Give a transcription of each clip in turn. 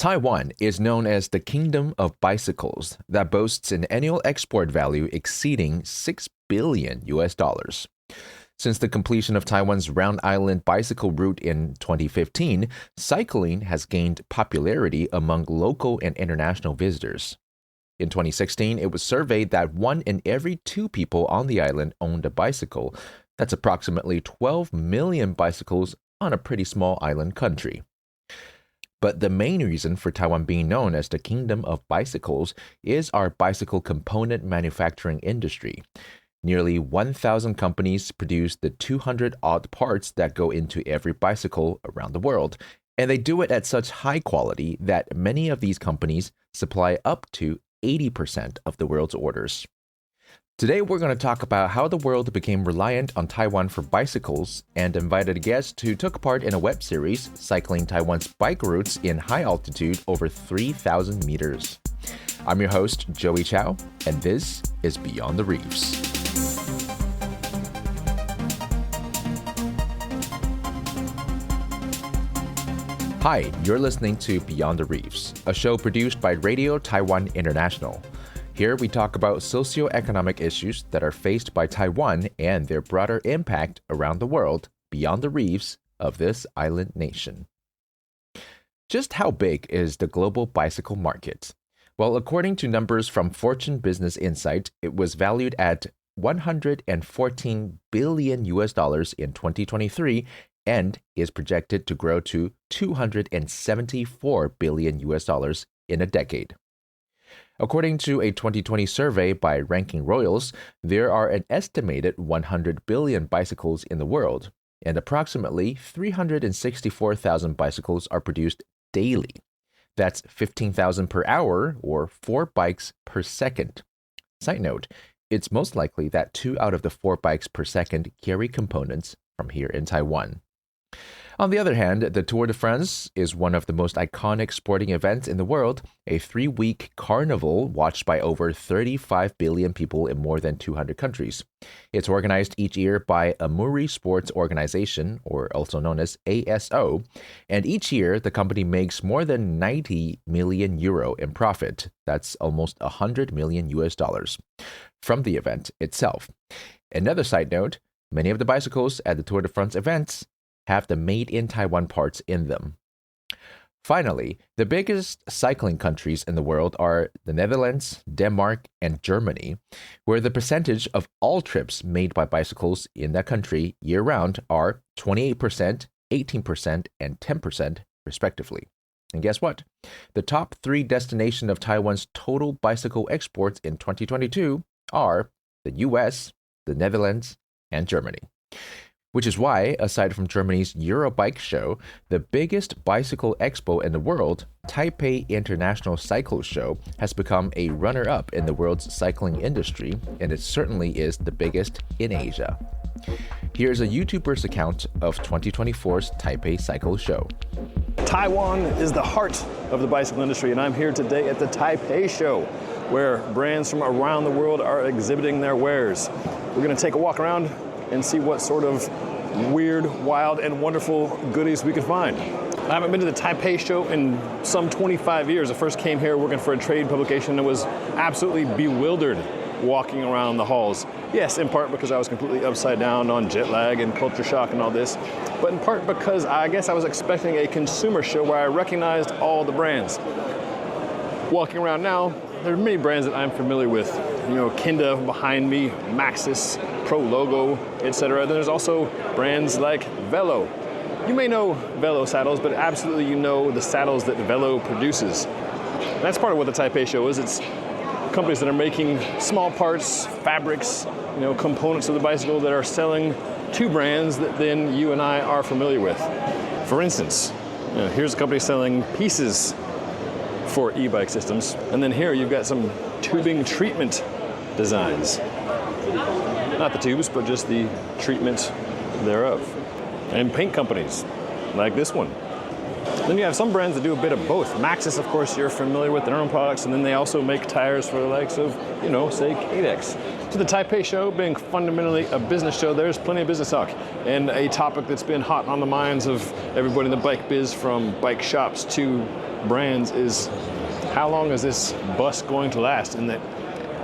Taiwan is known as the Kingdom of Bicycles that boasts an annual export value exceeding 6 billion US dollars. Since the completion of Taiwan's Round Island bicycle route in 2015, cycling has gained popularity among local and international visitors. In 2016, it was surveyed that 1 in every 2 people on the island owned a bicycle. That's approximately 12 million bicycles on a pretty small island country. But the main reason for Taiwan being known as the Kingdom of Bicycles is our bicycle component manufacturing industry. Nearly 1,000 companies produce the 200-odd parts that go into every bicycle around the world, and they do it at such high quality that many of these companies supply up to 80% of the world's orders. Today, we're going to talk about how the world became reliant on Taiwan for bicycles and invited a guest who took part in a web series cycling Taiwan's bike routes in high altitude over 3,000 meters. I'm your host, Joey Chou, and this is Beyond the Reefs. Hi, you're listening to Beyond the Reefs, a show produced by Radio Taiwan International. Here we talk about socioeconomic issues that are faced by Taiwan and their broader impact around the world beyond the reefs of this island nation. Just how big is the global bicycle market? Well, according to numbers from Fortune Business Insight, it was valued at $114 billion US dollars in 2023 and is projected to grow to $274 billion US dollars in a decade. According to a 2020 survey by Ranking Royals, there are an estimated 100 billion bicycles in the world, and approximately 364,000 bicycles are produced daily. That's 15,000 per hour, or 4 bikes per second. Side note, it's most likely that 2 out of the 4 bikes per second carry components from here in Taiwan. On the other hand, the Tour de France is one of the most iconic sporting events in the world, a 3-week carnival watched by over 35 billion people in more than 200 countries. It's organized each year by Amuri Sports Organization, or also known as ASO, and each year the company makes more than 90 million euro in profit. That's almost 100 million US dollars from the event itself. Another side note, many of the bicycles at the Tour de France events have the made in Taiwan parts in them. Finally, the biggest cycling countries in the world are the Netherlands, Denmark, and Germany, where the percentage of all trips made by bicycles in that country year-round are 28%, 18%, and 10%, respectively. And guess what? The top 3 destinations of Taiwan's total bicycle exports in 2022 are the US, the Netherlands, and Germany. Which is why, aside from Germany's Eurobike show, the biggest bicycle expo in the world, Taipei International Cycle Show, has become a runner-up in the world's cycling industry, and it certainly is the biggest in Asia. Here's a YouTuber's account of 2024's Taipei Cycle Show. Taiwan is the heart of the bicycle industry, and I'm here today at the Taipei Show, where brands from around the world are exhibiting their wares. We're going to take a walk around and see what sort of weird, wild, and wonderful goodies we can find. I haven't been to the Taipei show in some 25 years. I first came here working for a trade publication and was absolutely bewildered walking around the halls. Yes, in part because I was completely upside down on jet lag and culture shock and all this, but in part because I guess I was expecting a consumer show where I recognized all the brands. Walking around now, there are many brands that I'm familiar with. You know, Kinda behind me, Maxxis, Pro Logo, etc. Then there's also brands like Velo. You may know Velo saddles, but absolutely you know the saddles that Velo produces. And that's part of what the Taipei show is. It's companies that are making small parts, fabrics, components of the bicycle that are selling to brands that then you and I are familiar with. For instance, here's a company selling pieces for e-bike systems, and then here you've got some tubing treatment designs. Not the tubes, but just the treatment thereof. And paint companies, like this one. Then you have some brands that do a bit of both. Maxxis, of course, you're familiar with their own products, and then they also make tires for the likes of, say, Cadex. So the Taipei show being fundamentally a business show, there's plenty of business talk. And a topic that's been hot on the minds of everybody in the bike biz, from bike shops to brands is how long is this bust going to last? And that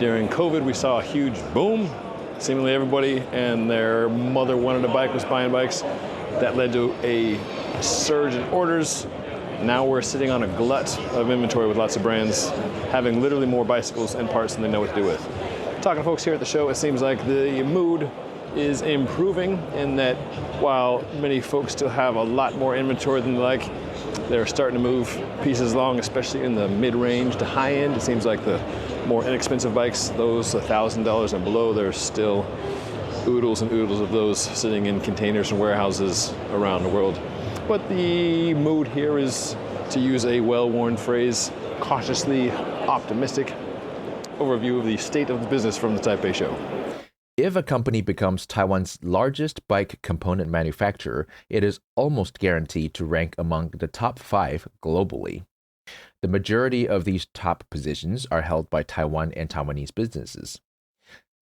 during COVID, we saw a huge boom. Seemingly everybody and their mother wanted a bike, was buying bikes. That led to a surge in orders. Now we're sitting on a glut of inventory with lots of brands having literally more bicycles and parts than they know what to do with. Talking to folks here at the show, it seems like the mood is improving in that while many folks still have a lot more inventory than they like, they're starting to move pieces along, especially in the mid-range to high-end. It seems like the more inexpensive bikes, those $1,000 and below, there's still oodles and oodles of those sitting in containers and warehouses around the world. But the mood here is, to use a well-worn phrase, cautiously optimistic. Overview of the state of the business from the Taipei show. If a company becomes Taiwan's largest bike component manufacturer, it is almost guaranteed to rank among the top 5 globally. The majority of these top positions are held by Taiwan and Taiwanese businesses.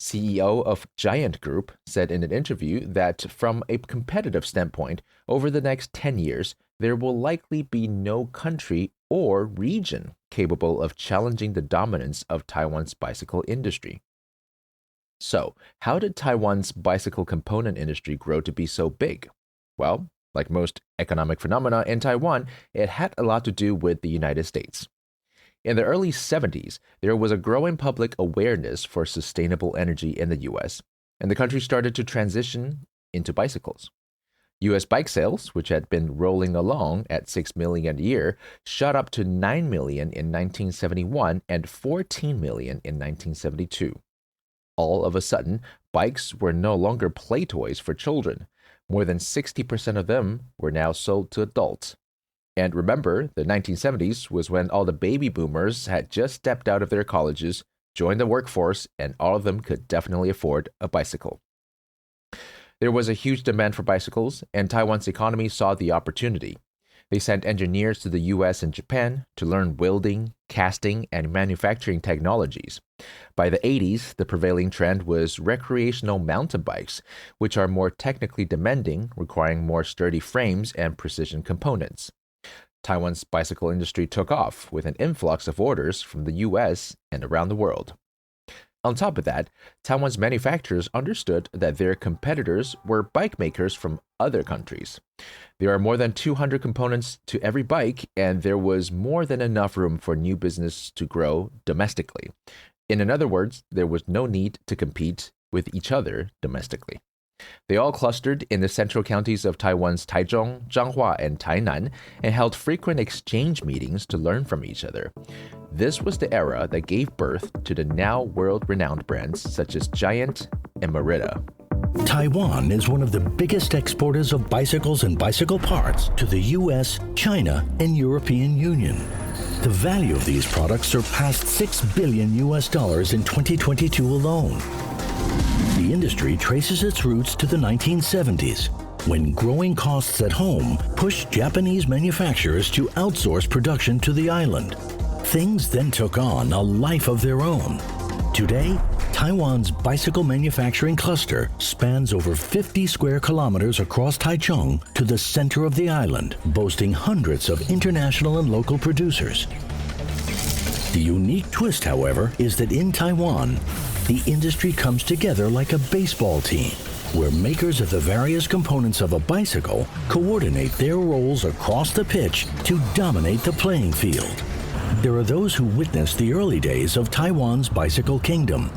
CEO of Giant Group said in an interview that from a competitive standpoint, over the next 10 years, there will likely be no country or region capable of challenging the dominance of Taiwan's bicycle industry. So, how did Taiwan's bicycle component industry grow to be so big? Well, like most economic phenomena in Taiwan, it had a lot to do with the United States. In the early 70s, there was a growing public awareness for sustainable energy in the US, and the country started to transition into bicycles. US bike sales, which had been rolling along at 6 million a year, shot up to 9 million in 1971 and 14 million in 1972. All of a sudden, bikes were no longer play toys for children. More than 60% of them were now sold to adults. And remember, the 1970s was when all the baby boomers had just stepped out of their colleges, joined the workforce, and all of them could definitely afford a bicycle. There was a huge demand for bicycles, and Taiwan's economy saw the opportunity. They sent engineers to the US and Japan to learn welding, casting, and manufacturing technologies. By the 80s, the prevailing trend was recreational mountain bikes, which are more technically demanding, requiring more sturdy frames and precision components. Taiwan's bicycle industry took off with an influx of orders from the US and around the world. On top of that, Taiwan's manufacturers understood that their competitors were bike makers from other countries. There are more than 200 components to every bike, and there was more than enough room for new business to grow domestically. In other words, there was no need to compete with each other domestically. They all clustered in the central counties of Taiwan's Taichung, Changhua, and Tainan and held frequent exchange meetings to learn from each other. This was the era that gave birth to the now world-renowned brands such as Giant and Merida. Taiwan is one of the biggest exporters of bicycles and bicycle parts to the US, China, and European Union. The value of these products surpassed $6 billion in 2022 alone. The industry traces its roots to the 1970s, when growing costs at home pushed Japanese manufacturers to outsource production to the island. Things then took on a life of their own. Today, Taiwan's bicycle manufacturing cluster spans over 50 square kilometers across Taichung to the center of the island, boasting hundreds of international and local producers. The unique twist, however, is that in Taiwan, the industry comes together like a baseball team, where makers of the various components of a bicycle coordinate their roles across the pitch to dominate the playing field. There are those who witnessed the early days of Taiwan's bicycle kingdom.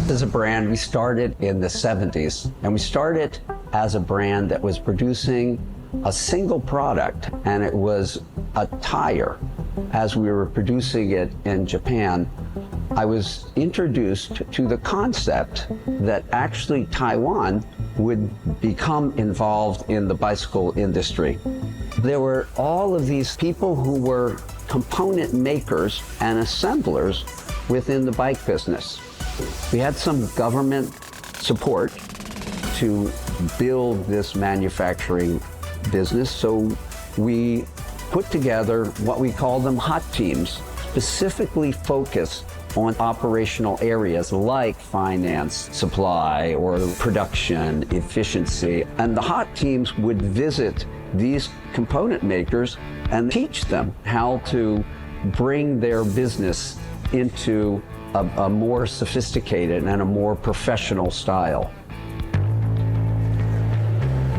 As a brand, we started in the 70s, and we started as a brand that was producing a single product, and it was a tire. As we were producing it in Japan, I was introduced to the concept that actually Taiwan would become involved in the bicycle industry. There were all of these people who were component makers and assemblers within the bike business. We had some government support to build this manufacturing business, so we put together what we call them hot teams, specifically focused on operational areas like finance, supply, or production, efficiency. And the hot teams would visit these component makers and teach them how to bring their business into a more sophisticated and a more professional style.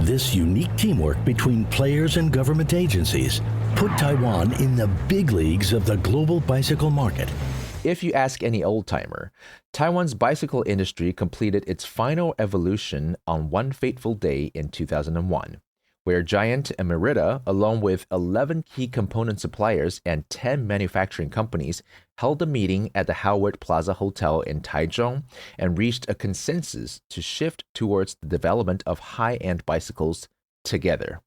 This unique teamwork between players and government agencies put Taiwan in the big leagues of the global bicycle market. If you ask any old-timer, Taiwan's bicycle industry completed its final evolution on one fateful day in 2001, where Giant and Merida, along with 11 key component suppliers and 10 manufacturing companies, held a meeting at the Howard Plaza Hotel in Taichung and reached a consensus to shift towards the development of high-end bicycles together.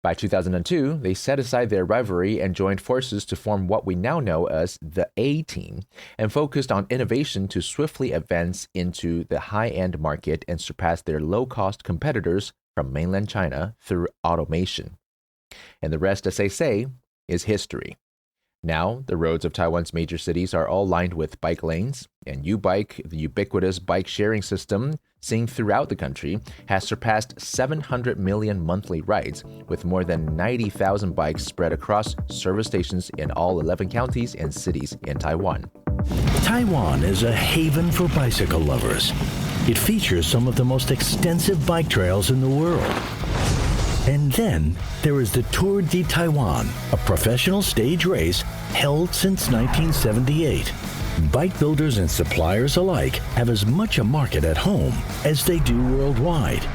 By 2002, they set aside their rivalry and joined forces to form what we now know as the A-Team, and focused on innovation to swiftly advance into the high-end market and surpass their low-cost competitors from mainland China through automation. And the rest, as they say, is history. Now, the roads of Taiwan's major cities are all lined with bike lanes, and U-Bike, the ubiquitous bike sharing system seen throughout the country, has surpassed 700 million monthly rides, with more than 90,000 bikes spread across service stations in all 11 counties and cities in Taiwan. Taiwan is a haven for bicycle lovers. It features some of the most extensive bike trails in the world. And then there is the Tour de Taiwan, a professional stage race held since 1978. Bike builders and suppliers alike have as much a market at home as they do worldwide.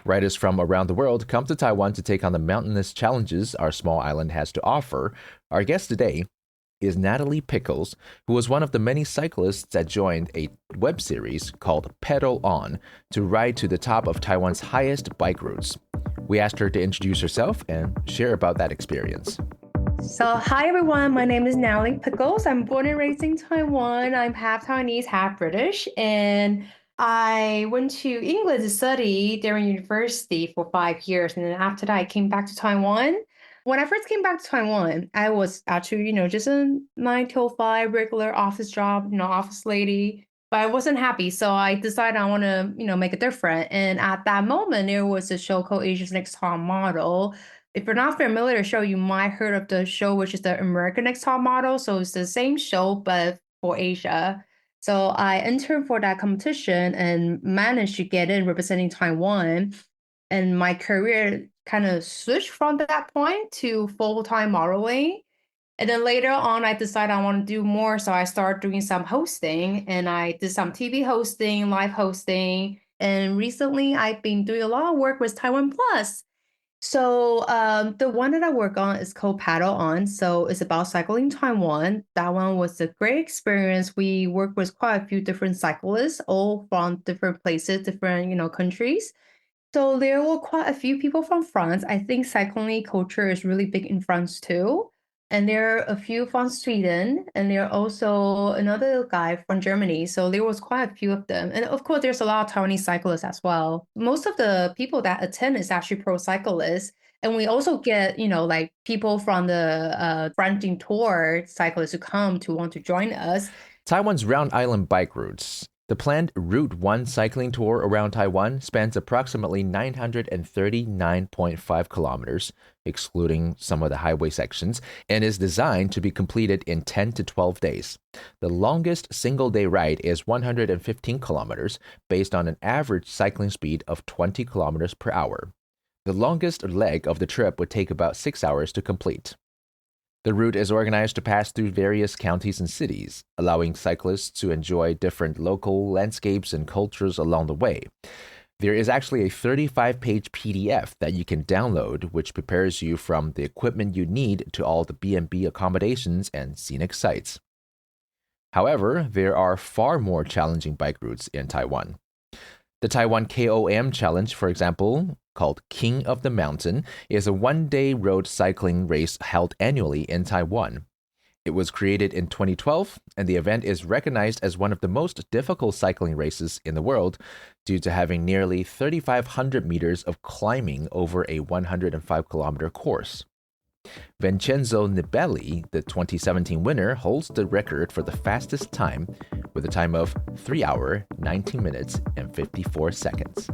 Riders from around the world come to Taiwan to take on the mountainous challenges our small island has to offer. Our guest today is Natalie Pickles, who was one of the many cyclists that joined a web series called Pedal On to ride to the top of Taiwan's highest bike routes. We asked her to introduce herself and share about that experience. So, hi everyone, my name is Natalie Pickles. I'm born and raised in Taiwan. I'm half Taiwanese, half British, and I went to England to study during university for 5 years, and then after that I came back to Taiwan. When I first came back to Taiwan, I was actually, just a 9 to 5 regular office job, office lady, but I wasn't happy. So I decided I want to, make it different. And at that moment, there was a show called Asia's Next Top Model. If you're not familiar with the show, you might heard of the show, which is the American Next Top Model. So it's the same show, but for Asia. So I entered for that competition and managed to get in representing Taiwan. And my career kind of switched from that point to full-time modeling. And then later on, I decided I want to do more. So I started doing some hosting, and I did some TV hosting, live hosting. And recently, I've been doing a lot of work with Taiwan Plus. So the one that I work on is called Paddle On. So it's about cycling Taiwan. That one was a great experience. We worked with quite a few different cyclists, all from different places, different, countries. So there were quite a few people from France. I think cycling culture is really big in France too. And there are a few from Sweden, and there are also another guy from Germany. So there was quite a few of them. And of course, there's a lot of Taiwanese cyclists as well. Most of the people that attend is actually pro cyclists. And we also get, like people from the French tour cyclists who come to want to join us. Taiwan's Round Island bike routes. The planned Route 1 cycling tour around Taiwan spans approximately 939.5 kilometers, excluding some of the highway sections, and is designed to be completed in 10 to 12 days. The longest single-day ride is 115 kilometers, based on an average cycling speed of 20 kilometers per hour. The longest leg of the trip would take about 6 hours to complete. The route is organized to pass through various counties and cities, allowing cyclists to enjoy different local landscapes and cultures along the way. There is actually a 35-page PDF that you can download, which prepares you from the equipment you need to all the B&B accommodations and scenic sites. However, there are far more challenging bike routes in Taiwan. The Taiwan KOM Challenge, for example, called King of the Mountain, is a one-day road cycling race held annually in Taiwan. It was created in 2012, and the event is recognized as one of the most difficult cycling races in the world due to having nearly 3,500 meters of climbing over a 105-kilometer course. Vincenzo Nibali, the 2017 winner, holds the record for the fastest time with a time of 3 hours, 19 minutes, and 54 seconds.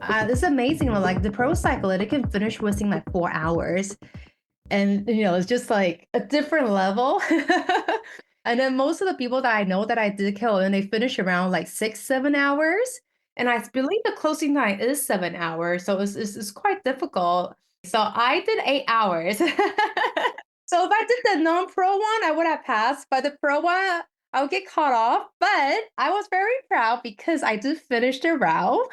It's amazing. Like the pro cycler, they can finish within like 4 hours. And it's just like a different level. And then most of the people that I know that I did kill, and they finish around like 6, 7 hours. And I believe the closing time is 7 hours. So it's quite difficult. So I did 8 hours. So if I did the non-pro one, I would have passed. But the pro one, I would get caught off. But I was very proud because I did finish the route.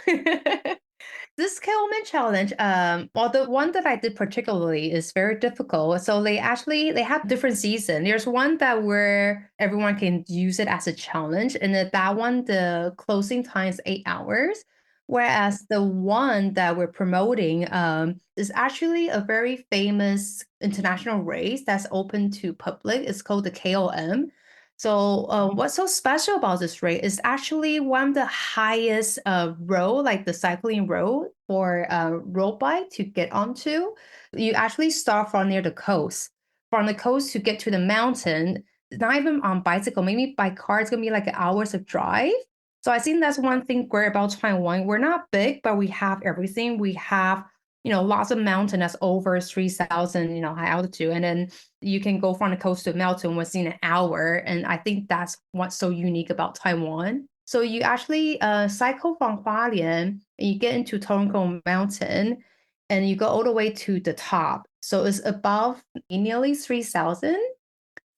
This Kelman challenge, well, the one that I did particularly is very difficult. So they have different season. There's one that where everyone can use it as a challenge, and then that one the closing time is 8 hours. Whereas the one that we're promoting is actually a very famous international race that's open to public. It's called the KOM. So, what's so special about this race is actually one of the highest road, like the cycling road for road bike to get onto. You actually start from near the coast. From the coast to get to the mountain, not even on bicycle, maybe by car, it's gonna be like hours of drive. So I think that's one thing great about Taiwan. We're not big, but we have everything. We have lots of mountain that's over 3,000, high altitude. And then you can go from the coast to the mountain within an hour. And I think that's what's so unique about Taiwan. So you actually cycle from Hualien, and you get into Tongkong Mountain, and you go all the way to the top. So it's above nearly 3,000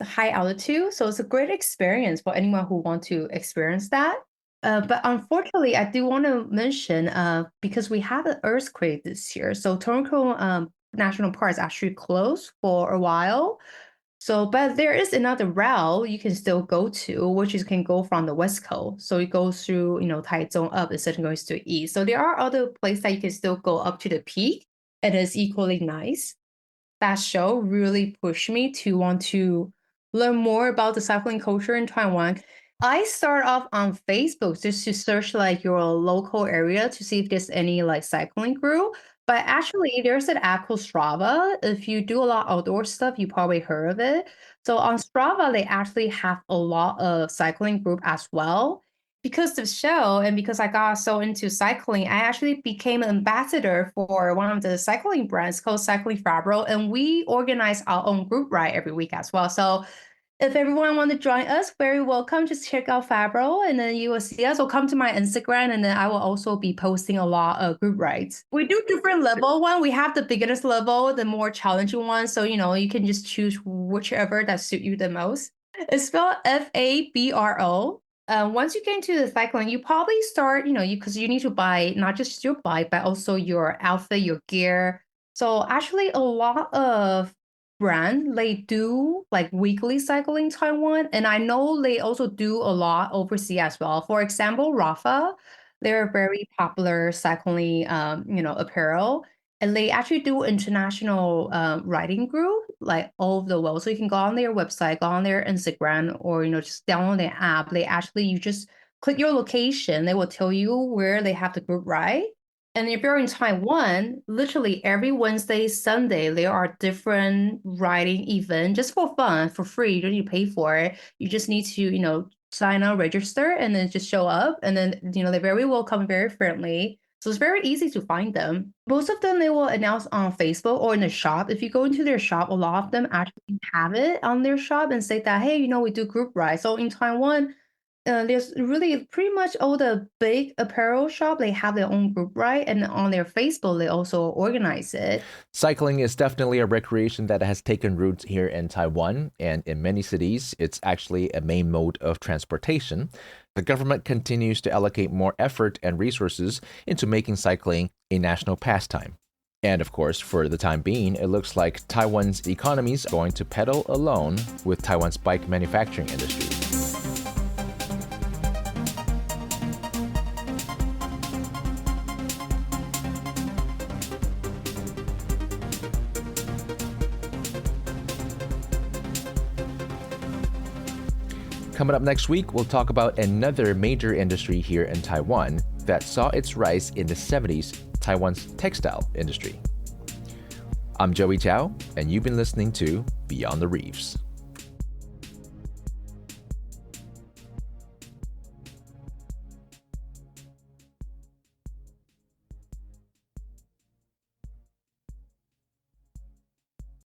high altitude. So it's a great experience for anyone who want to experience that. But unfortunately, I do want to mention because we had an earthquake this year, so Tornco National Park is actually closed for a while. So, but there is another route you can still go to, which is can go from the west coast. So it goes through, Taichung up instead of going to the east. So there are other places that you can still go up to the peak, and it's equally nice. That show really pushed me to want to learn more about the cycling culture in Taiwan. I start off on Facebook just to search like your local area to see if there's any like cycling group. But actually, there's an app called Strava. If you do a lot of outdoor stuff, you probably heard of it. So on Strava, they actually have a lot of cycling group as well. Because of the show and because I got so into cycling, I actually became an ambassador for one of the cycling brands called Cycling Fabro, and we organize our own group ride every week as well. So if everyone want to join us, very welcome. Just check out Fabro, and then you will see us. Or come to my Instagram, and then I will also be posting a lot of group rides. We do different level one. We have the beginners level, the more challenging one. So you can just choose whichever that suit you the most. It's spelled Fabro. Once you get into the cycling, you probably start, because you need to buy not just your bike, but also your outfit, your gear. So actually, a lot of brand they do like weekly cycling in Taiwan, and I know they also do a lot overseas as well. For example, Rafa, they're a very popular cycling apparel, and they actually do international riding group like all over the world. So you can go on their website, go on their Instagram, or just download their app. You just click your location, they will tell you where they have the group ride. And if you're in Taiwan, literally every Wednesday, Sunday, there are different riding events just for fun, for free. You don't need to pay for it. You just need to, sign up, register, and then just show up. And then, they're very welcome, very friendly. So it's very easy to find them. Most of them, they will announce on Facebook or in the shop. If you go into their shop, a lot of them actually have it on their shop and say that, hey, we do group rides. So in Taiwan, there's really pretty much all the big apparel shop, they have their own group ride, and on their Facebook, they also organize it. Cycling is definitely a recreation that has taken roots here in Taiwan, and in many cities, it's actually a main mode of transportation. The government continues to allocate more effort and resources into making cycling a national pastime. And of course, for the time being, it looks like Taiwan's economy is going to pedal alone with Taiwan's bike manufacturing industry. Coming up next week, we'll talk about another major industry here in Taiwan that saw its rise in the 70s, Taiwan's textile industry. I'm Joey Chou, and you've been listening to Beyond the Reefs.